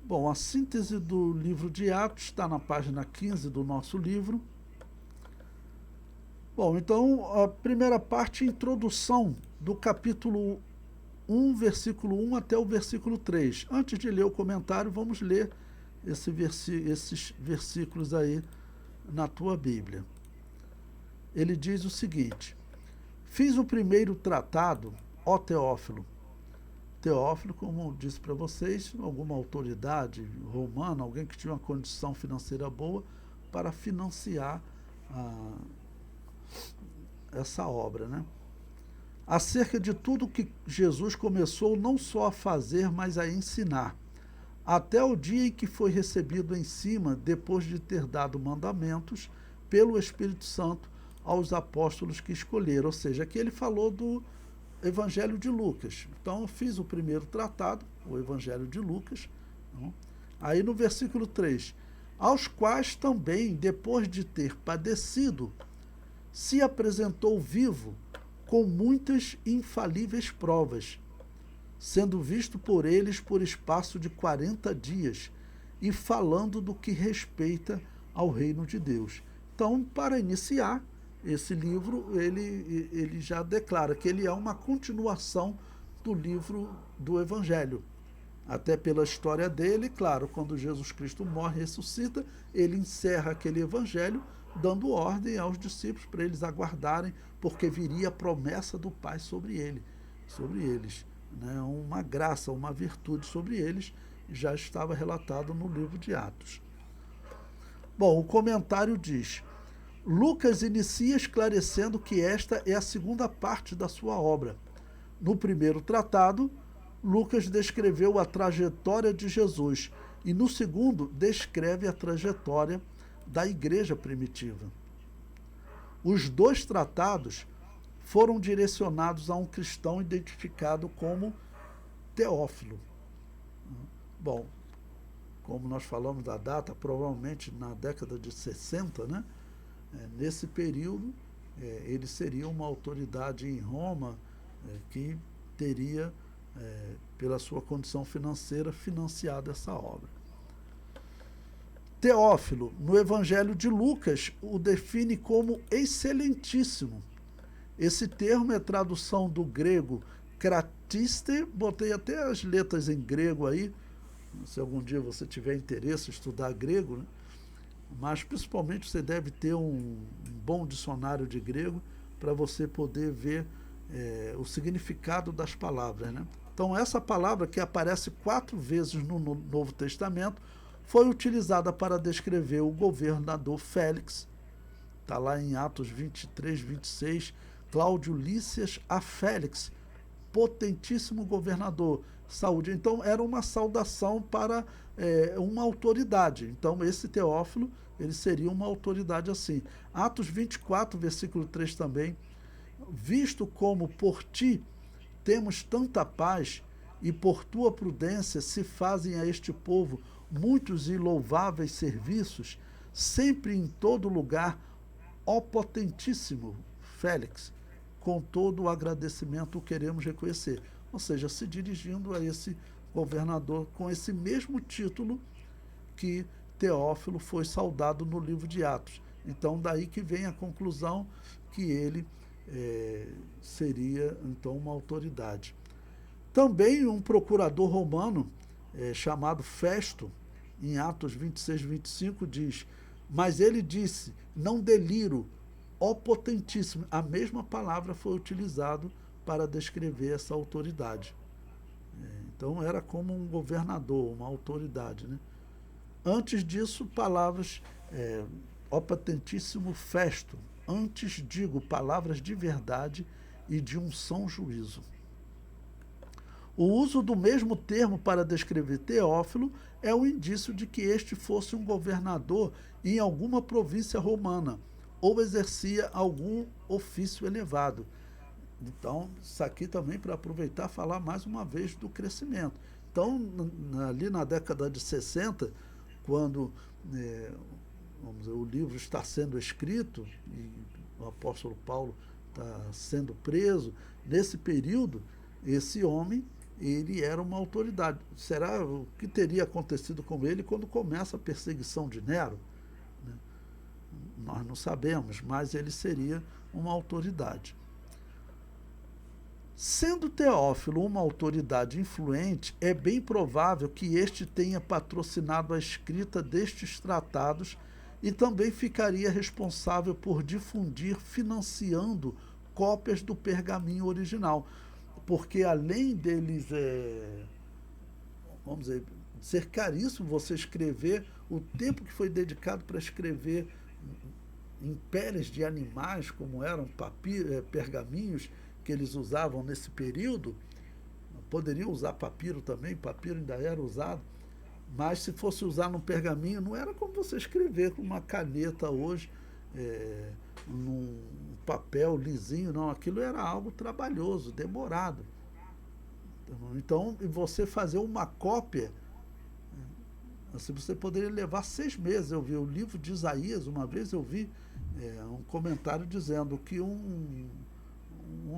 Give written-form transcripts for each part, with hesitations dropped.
Bom, a síntese do livro de Atos está na página 15 do nosso livro. Bom, então, a primeira parte, introdução do capítulo 1, versículo 1 até o versículo 3. Antes de ler o comentário, vamos ler esses versículos aí na tua Bíblia. Ele diz o seguinte: fiz o primeiro tratado, ó Teófilo. Teófilo, como disse para vocês, alguma autoridade romana, alguém que tinha uma condição financeira boa para financiar essa obra, né? Acerca de tudo que Jesus começou não só a fazer, mas a ensinar, até o dia em que foi recebido em cima, depois de ter dado mandamentos pelo Espírito Santo aos apóstolos que escolheram. Ou seja, aqui ele falou do Evangelho de Lucas. Então, eu fiz o primeiro tratado, o Evangelho de Lucas. Aí no versículo 3, aos quais também, depois de ter padecido, se apresentou vivo com muitas infalíveis provas, sendo visto por eles por espaço de 40 dias, e falando do que respeita ao reino de Deus. Então, para iniciar esse livro, ele já declara que ele é uma continuação do livro do Evangelho. Até pela história dele, claro, quando Jesus Cristo morre e ressuscita, ele encerra aquele evangelho, dando ordem aos discípulos para eles aguardarem, porque viria a promessa do Pai sobre eles. Né? Uma graça, uma virtude sobre eles, já estava relatado no livro de Atos. Bom, o comentário diz: Lucas inicia esclarecendo que esta é a segunda parte da sua obra. No primeiro tratado, Lucas descreveu a trajetória de Jesus e no segundo descreve a trajetória da igreja primitiva. Os dois tratados foram direcionados a um cristão identificado como Teófilo. Bom, como nós falamos da data, provavelmente na década de 60, né? Nesse período, ele seria uma autoridade em Roma que teria, pela sua condição financeira, financiado essa obra. Teófilo, no Evangelho de Lucas, o define como excelentíssimo. Esse termo é tradução do grego kratiste, botei até as letras em grego aí, se algum dia você tiver interesse em estudar grego, né? Mas principalmente você deve ter um bom dicionário de grego para você poder ver o significado das palavras, né? Então, essa palavra, que aparece 4 vezes no Novo Testamento, foi utilizada para descrever o governador Félix. Está lá em Atos 23, 26, Cláudio Lícias a Félix, potentíssimo governador, saúde. Então, era uma saudação para uma autoridade. Então, esse Teófilo, ele seria uma autoridade assim. Atos 24, versículo 3 também, visto como por ti temos tanta paz, e por tua prudência se fazem a este povo muitos e louváveis serviços, sempre em todo lugar, ó potentíssimo Félix, com todo o agradecimento o queremos reconhecer. Ou seja, se dirigindo a esse governador com esse mesmo título que Teófilo foi saudado no livro de Atos. Então, daí que vem a conclusão que ele seria, então, uma autoridade. Também um procurador romano, chamado Festo, em Atos 26, 25, diz: mas ele disse, não deliro, ó potentíssimo. A mesma palavra foi utilizada para descrever essa autoridade. Então, era como um governador, uma autoridade, né? Antes disso, palavras, ó potentíssimo Festo. Antes digo palavras de verdade e de um são juízo. O uso do mesmo termo para descrever Teófilo é um indício de que este fosse um governador em alguma província romana ou exercia algum ofício elevado. Então, isso aqui também para aproveitar e falar mais uma vez do crescimento. Então, ali na década de 60, quando vamos dizer, o livro está sendo escrito e o apóstolo Paulo está sendo preso, nesse período, esse homem ele era uma autoridade. Será o que teria acontecido com ele quando começa a perseguição de Nero? Né? Nós não sabemos, mas ele seria uma autoridade. Sendo Teófilo uma autoridade influente, é bem provável que este tenha patrocinado a escrita destes tratados e também ficaria responsável por difundir, financiando cópias do pergaminho original. Porque além deles, vamos dizer, ser caríssimo você escrever, o tempo que foi dedicado para escrever em peles de animais, como eram pergaminhos que eles usavam nesse período, poderiam usar papiro também, papiro ainda era usado, mas se fosse usar num pergaminho, não era como você escrever com uma caneta hoje, num papel lisinho, não, aquilo era algo trabalhoso, demorado. Então, você fazer uma cópia, assim, você poderia levar 6 meses. Eu vi o livro de Isaías, uma vez eu vi um comentário dizendo que um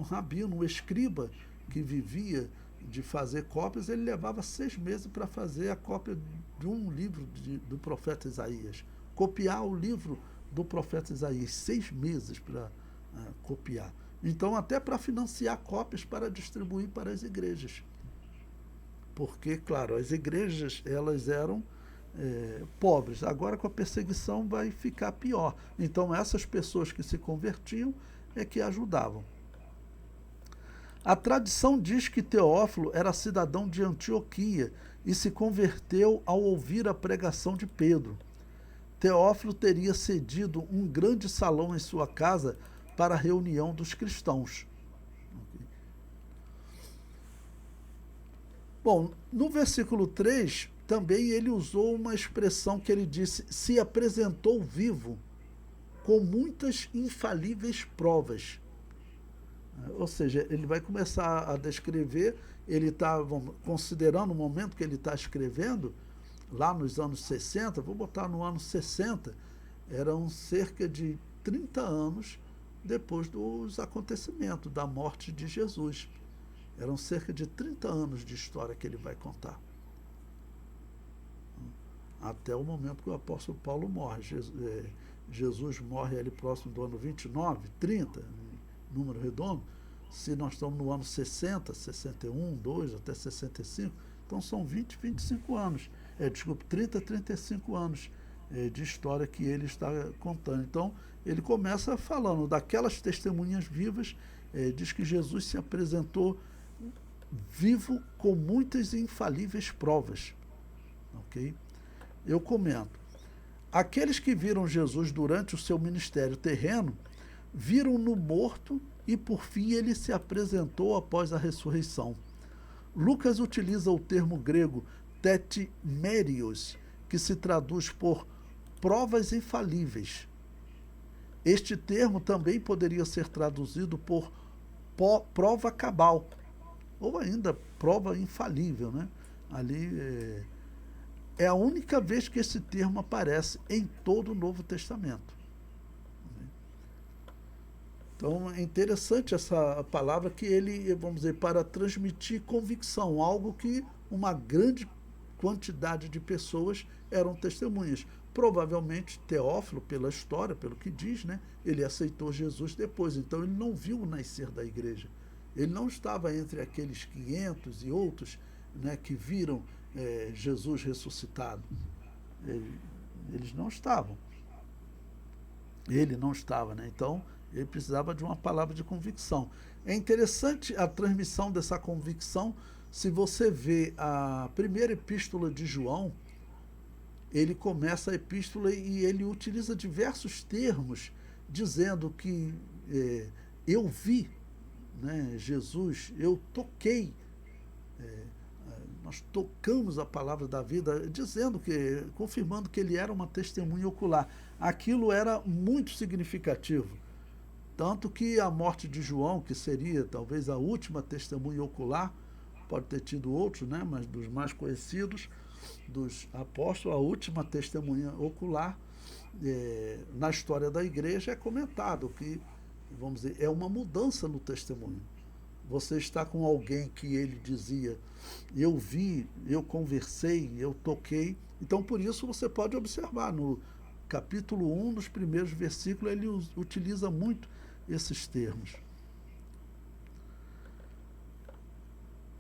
rabino, um escriba que vivia de fazer cópias, ele levava 6 meses para fazer a cópia de um livro do profeta Isaías. Copiar o livro do profeta Isaías, 6 meses para copiar. Então, até para financiar cópias para distribuir para as igrejas. Porque, claro, as igrejas, elas eram pobres. Agora, com a perseguição, vai ficar pior. Então, essas pessoas que se convertiam é que ajudavam. A tradição diz que Teófilo era cidadão de Antioquia e se converteu ao ouvir a pregação de Pedro. Teófilo teria cedido um grande salão em sua casa para a reunião dos cristãos. Bom, no versículo 3, também ele usou uma expressão que ele disse: se apresentou vivo, com muitas infalíveis provas. Ou seja, ele vai começar a descrever, ele está, considerando o momento que ele está escrevendo, lá nos anos 60, vou botar no ano 60, eram cerca de 30 anos depois dos acontecimentos, da morte de Jesus. Eram cerca de 30 anos de história que ele vai contar. Até o momento que o apóstolo Paulo morre. Jesus morre ali próximo do ano 29, 30, número redondo. Se nós estamos no ano 60, 61, 2 até 65, então são 20, 25 anos. 30, 35 anos de história que ele está contando. Então, ele começa falando daquelas testemunhas vivas, diz que Jesus se apresentou vivo com muitas e infalíveis provas. Ok? Eu comento. Aqueles que viram Jesus durante o seu ministério terreno, viram-no morto e, por fim, ele se apresentou após a ressurreição. Lucas utiliza o termo grego tetimérios, que se traduz por provas infalíveis. Este termo também poderia ser traduzido por prova cabal, ou ainda prova infalível, né? Ali é a única vez que esse termo aparece em todo o Novo Testamento. Então, é interessante essa palavra que ele, vamos dizer, para transmitir convicção, algo que uma grande quantidade de pessoas eram testemunhas. Provavelmente Teófilo, pela história, pelo que diz, né, ele aceitou Jesus depois, então ele não viu o nascer da igreja. Ele não estava entre aqueles 500 e outros, né, que viram Jesus ressuscitado. Eles não estavam. Ele não estava, né? Então, ele precisava de uma palavra de convicção. É interessante a transmissão dessa convicção. Se você vê a primeira epístola de João, ele começa a epístola e ele utiliza diversos termos, dizendo que eu vi, né, Jesus, eu toquei, nós tocamos a palavra da vida, confirmando que ele era uma testemunha ocular. Aquilo era muito significativo. Tanto que a morte de João, que seria talvez a última testemunha ocular, pode ter tido outros, né, mas dos mais conhecidos, dos apóstolos, a última testemunha ocular na história da igreja é comentado que, vamos dizer, é uma mudança no testemunho. você está com alguém que ele dizia, eu vi, eu conversei, eu toquei. Então, por isso, você pode observar no capítulo 1, nos primeiros versículos, ele utiliza muito esses termos.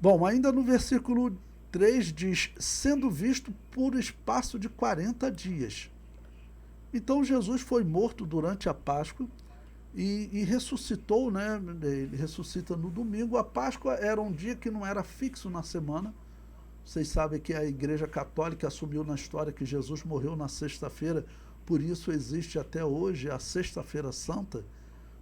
Bom, ainda no versículo 3 diz, sendo visto por espaço de 40 dias. Então Jesus foi morto durante a Páscoa e ressuscitou, né? Ele ressuscita no domingo. A Páscoa era um dia que não era fixo na semana. Vocês sabem que a Igreja Católica assumiu na história que Jesus morreu na sexta-feira, por isso existe até hoje a Sexta-feira Santa,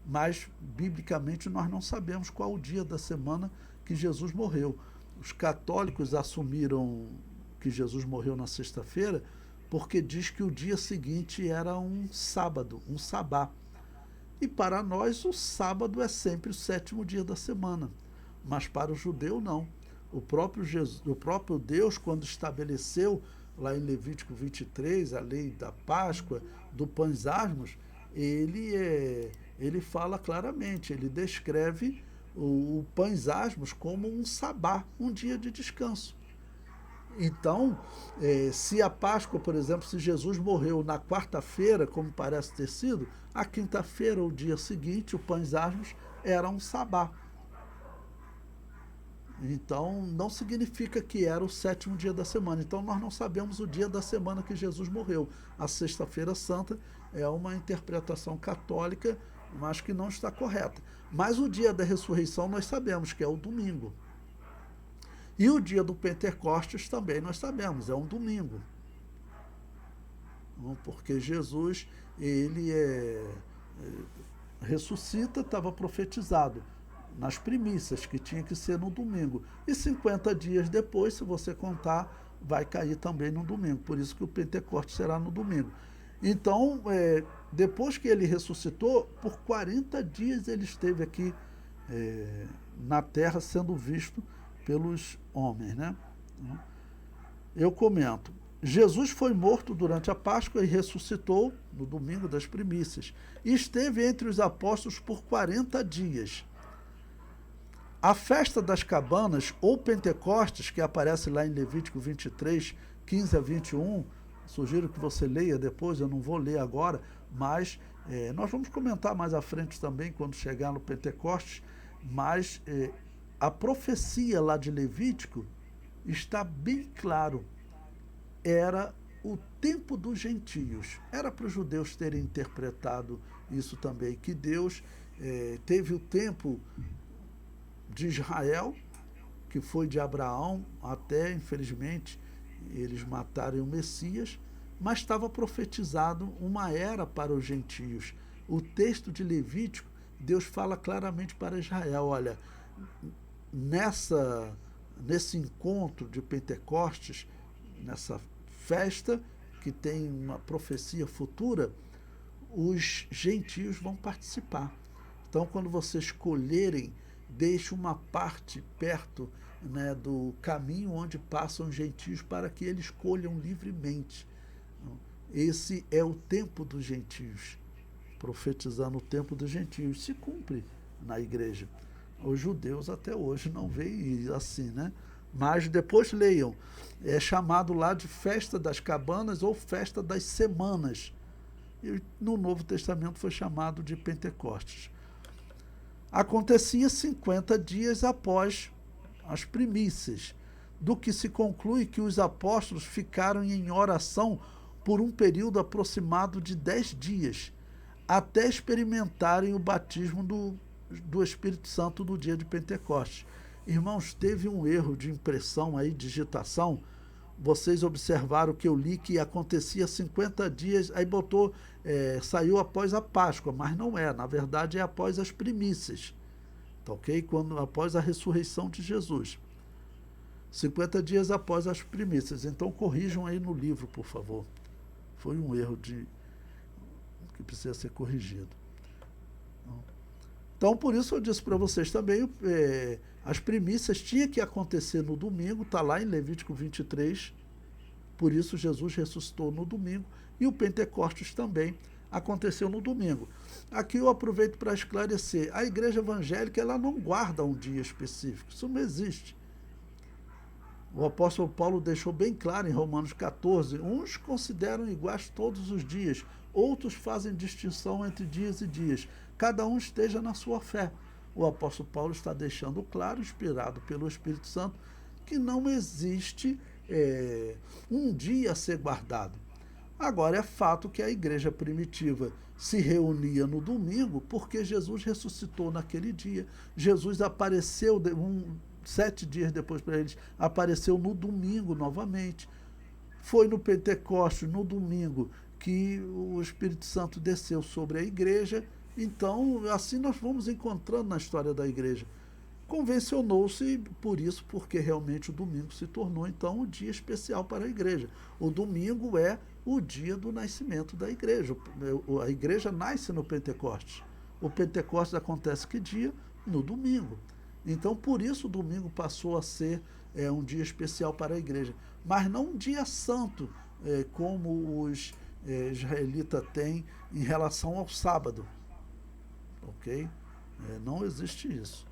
mas biblicamente nós não sabemos qual o dia da semana que Jesus morreu. Os católicos assumiram que Jesus morreu na sexta-feira porque diz que o dia seguinte era um sábado, um sabá. E para nós o sábado é sempre o sétimo dia da semana, mas para o judeu não. O próprio Deus, quando estabeleceu lá em Levítico 23, a lei da Páscoa, do pães asmos, ele fala claramente, ele descreve o pães asmos como um sabá, um dia de descanso. Então, se a Páscoa, por exemplo, se Jesus morreu na quarta-feira, como parece ter sido, a quinta-feira, o dia seguinte, o pães asmos era um sabá. Então, não significa que era o sétimo dia da semana. Então, nós não sabemos o dia da semana que Jesus morreu. A Sexta-feira Santa é uma interpretação católica, mas que não está correta. Mas o dia da ressurreição nós sabemos que é o domingo. E o dia do Pentecostes também nós sabemos, é um domingo. Porque Jesus, ele ressuscita, estava profetizado nas primícias, que tinha que ser no domingo. E 50 dias depois, se você contar, vai cair também no domingo. Por isso que o Pentecostes será no domingo. Então, depois que ele ressuscitou, por 40 dias ele esteve aqui na terra sendo visto pelos homens, né? Eu comento. Jesus foi morto durante a Páscoa e ressuscitou no domingo das primícias. E esteve entre os apóstolos por 40 dias. A festa das cabanas, ou Pentecostes, que aparece lá em Levítico 23, 15 a 21, sugiro que você leia depois, eu não vou ler agora, mas nós vamos comentar mais à frente também, quando chegar no Pentecostes, mas a profecia lá de Levítico está bem claro. Era o tempo dos gentios. Era para os judeus terem interpretado isso também, que Deus teve o tempo de Israel, que foi de Abraão até, infelizmente, eles matarem o Messias, mas estava profetizado uma era para os gentios. O texto de Levítico, Deus fala claramente para Israel, olha, nesse encontro de Pentecostes, nessa festa que tem uma profecia futura, os gentios vão participar. Então, quando vocês escolherem, deixe uma parte perto, né, do caminho onde passam os gentios para que eles escolham livremente. Esse é o tempo dos gentios, profetizando o tempo dos gentios. Se cumpre na igreja. Os judeus até hoje não veem assim, né? Mas depois leiam, é chamado lá de festa das cabanas ou festa das semanas. E no Novo Testamento foi chamado de Pentecostes. Acontecia 50 dias após as primícias, do que se conclui que os apóstolos ficaram em oração por um período aproximado de 10 dias, até experimentarem o batismo do Espírito Santo no dia de Pentecostes. Irmãos, teve um erro de impressão aí, digitação. Vocês observaram que eu li que acontecia 50 dias, aí botou, saiu após a Páscoa, mas não é, na verdade é após as primícias, tá ok? Após a ressurreição de Jesus. 50 dias após as primícias. Então corrijam aí no livro, por favor. Foi um erro que precisa ser corrigido. Então, por isso eu disse para vocês também, as primícias tinham que acontecer no domingo, está lá em Levítico 23, por isso Jesus ressuscitou no domingo, e o Pentecostes também aconteceu no domingo. Aqui eu aproveito para esclarecer, a igreja evangélica ela não guarda um dia específico, isso não existe. O apóstolo Paulo deixou bem claro em Romanos 14, uns consideram iguais todos os dias, outros fazem distinção entre dias e dias, cada um esteja na sua fé. O apóstolo Paulo está deixando claro, inspirado pelo Espírito Santo, que não existe um dia a ser guardado. Agora, é fato que a igreja primitiva se reunia no domingo porque Jesus ressuscitou naquele dia. Jesus apareceu 7 dias depois para eles, apareceu no domingo novamente. Foi no Pentecostes, no domingo, que o Espírito Santo desceu sobre a igreja. Então, assim nós vamos encontrando na história da igreja. Convencionou-se por isso, porque realmente o domingo se tornou, então, o dia especial para a igreja. O domingo é o dia do nascimento da igreja. A igreja nasce no Pentecostes. O Pentecostes acontece que dia? No domingo. Então, por isso o domingo passou a ser um dia especial para a igreja. Mas não um dia santo, como os israelitas têm em relação ao sábado. Ok? Não existe isso.